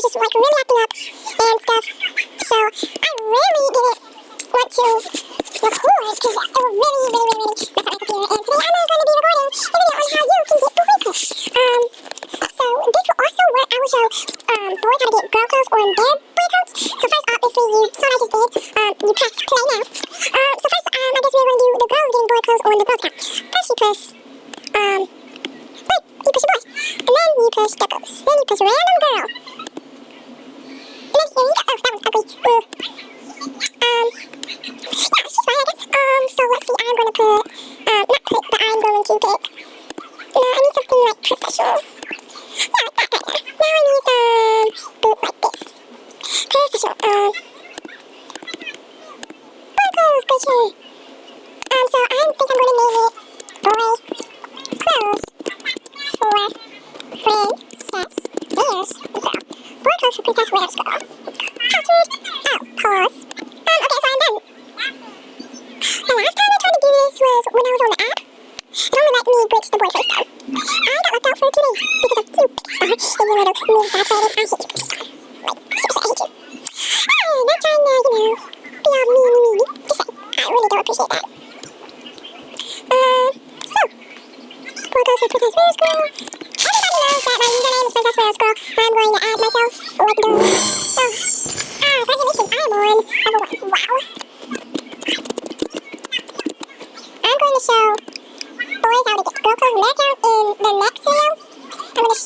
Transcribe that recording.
just like really acting up and stuff. So I really didn't want to record because it would really mess up my computer. And today I'm going to be recording a video on how you can get the wrinkles. So this will also work. I will show boys how to get girl clothes on their boy coats. So first, obviously, you saw what I just did. You press play now. So first, I guess we're going to do the girls getting boy clothes on the girls count. First, you push you push your boy. And then you push girls. Then you push random girl. And then here you go. Oh, that was ugly. Yeah, she's fine, I guess. So let's see. I'm going to put, not put, but I'm going to pick. No, I need something like professional. Yeah, like that. Now I need some boot like this. Professional. Boy clothes, bitchy. So I think I'm going to name it Boy Clothes for Princess Wears Girl. Boy Clothes for Princess Wears Girl. Password. Oh, pause. Okay, so I'm done. The last time I tried to do this was when I was on the app. It only let me glitch the boy face down. I got locked out for 2 days because of you, Pixar, and your little move that I said, I hate you, Pixar. Like, seriously, I hate you. Not trying to, be all mean. Just saying, I really don't appreciate that. So, boy clothes for Princess Wears Girl. Everybody knows that my username is Princess Wears Girl. I'm going to add myself like the. So, congratulations, I'm on level 1. Wow. I'm going to show boys how to get girl clothes on their account in the next video. I'm going to